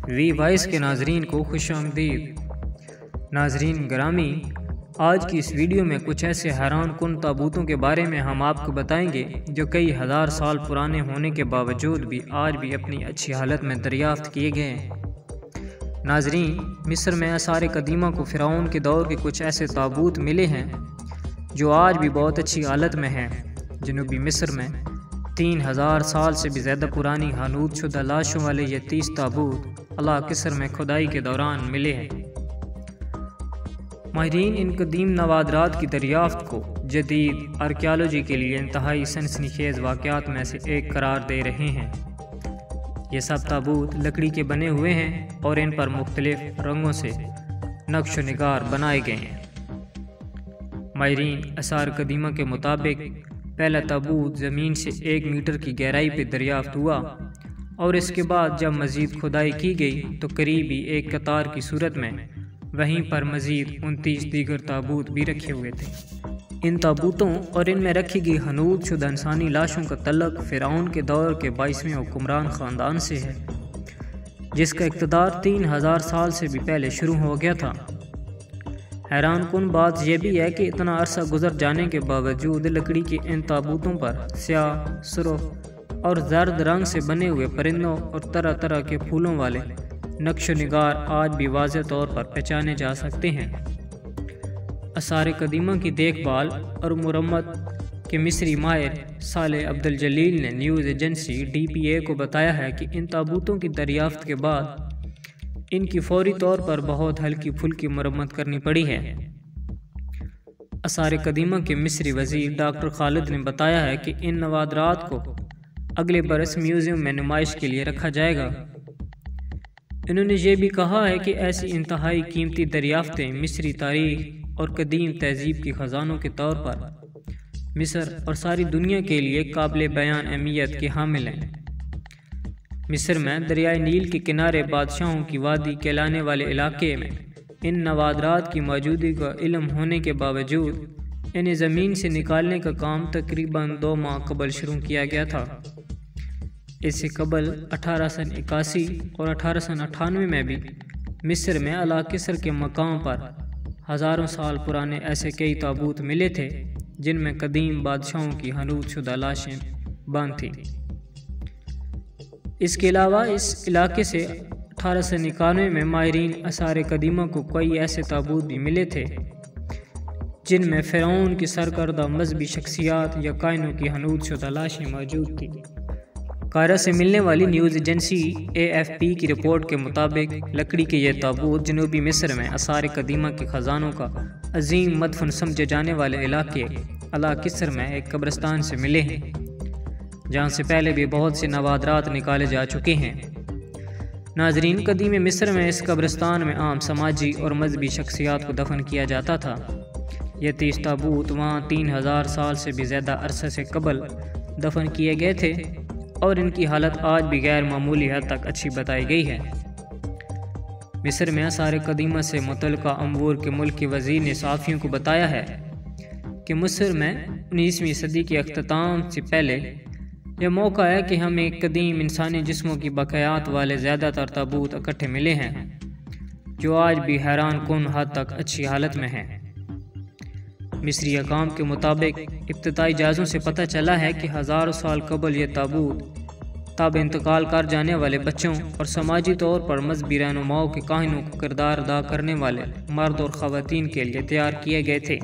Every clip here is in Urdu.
وی وائس کے ناظرین کو خوش آمدید۔ ناظرین گرامی، آج کی اس ویڈیو میں کچھ ایسے حیران کن تابوتوں کے بارے میں ہم آپ کو بتائیں گے جو کئی ہزار سال پرانے ہونے کے باوجود بھی آج بھی اپنی اچھی حالت میں دریافت کیے گئے ہیں۔ ناظرین، مصر میں آثار قدیمہ کو فرعون کے دور کے کچھ ایسے تابوت ملے ہیں جو آج بھی بہت اچھی حالت میں ہیں۔ جنوبی مصر میں 3000 سال سے بھی زیادہ پرانی حنوط شدہ لاشوں والے یہ 30 تابوت قصر میں کھدائی کے دوران ملے ہیں۔ ماہرین ان قدیم نوادرات کی دریافت کو جدید آرکیالوجی کے لیے انتہائی سنسنی خیز واقعات میں سے ایک قرار دے رہے ہیں۔ یہ سب تابوت لکڑی کے بنے ہوئے ہیں اور ان پر مختلف رنگوں سے نقش و نگار بنائے گئے ہیں۔ ماہرین آثار قدیمہ کے مطابق پہلا تابوت زمین سے 1 میٹر کی گہرائی پہ دریافت ہوا اور اس کے بعد جب مزید کھدائی کی گئی تو قریبی ایک قطار کی صورت میں وہیں پر مزید 29 دیگر تابوت بھی رکھے ہوئے تھے۔ ان تابوتوں اور ان میں رکھی گئی حنوط شدہ انسانی لاشوں کا تعلق فرعون کے دور کے 22ویں حکمران خاندان سے ہے، جس کا اقتدار 3000 سال سے بھی پہلے شروع ہو گیا تھا۔ حیران کن بات یہ بھی ہے کہ اتنا عرصہ گزر جانے کے باوجود لکڑی کے ان تابوتوں پر سیاہ، سرخ اور زرد رنگ سے بنے ہوئے پرندوں اور طرح طرح کے پھولوں والے نقش و نگار آج بھی واضح طور پر پہچانے جا سکتے ہیں۔ آثار قدیمہ کی دیکھ بھال اور مرمت کے مصری ماہر صالح عبدالجلیل نے نیوز ایجنسی DPA کو بتایا ہے کہ ان تابوتوں کی دریافت کے بعد ان کی فوری طور پر بہت ہلکی پھلکی مرمت کرنی پڑی ہے۔ آثار قدیمہ کے مصری وزیر ڈاکٹر خالد نے بتایا ہے کہ ان نوادرات کو اگلے برس میوزیم میں نمائش کے لیے رکھا جائے گا۔ انہوں نے یہ بھی کہا ہے کہ ایسی انتہائی قیمتی دریافتیں مصری تاریخ اور قدیم تہذیب کے خزانوں کے طور پر مصر اور ساری دنیا کے لیے قابل بیان اہمیت کے حامل ہیں۔ مصر میں دریائے نیل کے کنارے بادشاہوں کی وادی کہلانے والے علاقے میں ان نوادرات کی موجودگی کا علم ہونے کے باوجود انہیں زمین سے نکالنے کا کام تقریباً 2 ماہ قبل شروع کیا گیا تھا۔ اس سے قبل 1881 اور 1898 میں بھی مصر میں قصر کے مقام پر ہزاروں سال پرانے ایسے کئی تابوت ملے تھے جن میں قدیم بادشاہوں کی حنوط شدہ لاشیں بند تھیں۔ اس کے علاوہ اس علاقے سے 1891 میں ماہرین آثار قدیمہ کو کئی ایسے تابوت بھی ملے تھے جن میں فرعون کی سرکردہ مذہبی شخصیات یا کائنوں کی حنوط شدہ لاشیں موجود تھیں۔ قاہرہ سے ملنے والی نیوز ایجنسی AFP کی رپورٹ کے مطابق لکڑی کے یہ تابوت جنوبی مصر میں آثار قدیمہ کے خزانوں کا عظیم مدفن سمجھے جانے والے علاقے قصر میں ایک قبرستان سے ملے ہیں، جہاں سے پہلے بھی بہت سے نوادرات نکالے جا چکے ہیں۔ ناظرین، قدیم مصر میں اس قبرستان میں عام سماجی اور مذہبی شخصیات کو دفن کیا جاتا تھا۔ یہ 30 تابوت وہاں 3000 سال سے بھی زیادہ عرصے سے قبل دفن کیے گئے تھے اور ان کی حالت آج بھی غیر معمولی حد تک اچھی بتائی گئی ہے۔ مصر میں آثار قدیمہ سے متعلقہ امور کے ملک کے وزیر نے صحافیوں کو بتایا ہے کہ مصر میں 19ویں صدی کے اختتام سے پہلے یہ موقع ہے کہ ہمیں قدیم انسانی جسموں کی بقایات والے زیادہ تر تابوت اکٹھے ملے ہیں جو آج بھی حیران کن حد تک اچھی حالت میں ہیں۔ مصری حکام کے مطابق ابتدائی جائزوں سے پتہ چلا ہے کہ ہزاروں سال قبل یہ تابوت تاب انتقال کر جانے والے بچوں اور سماجی طور پر مذہبی رہنماؤں کے کاہنوں کو کردار ادا کرنے والے مرد اور خواتین کے لیے تیار کیے گئے تھے۔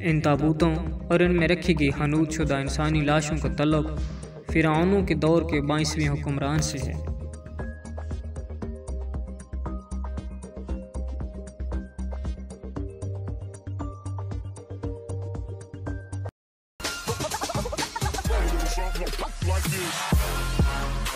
ان تابوتوں اور ان میں رکھی گئی حنوط شدہ انسانی لاشوں کا تعلق فرعونوں کے دور کے 22ویں حکمران سے ہے۔ like this.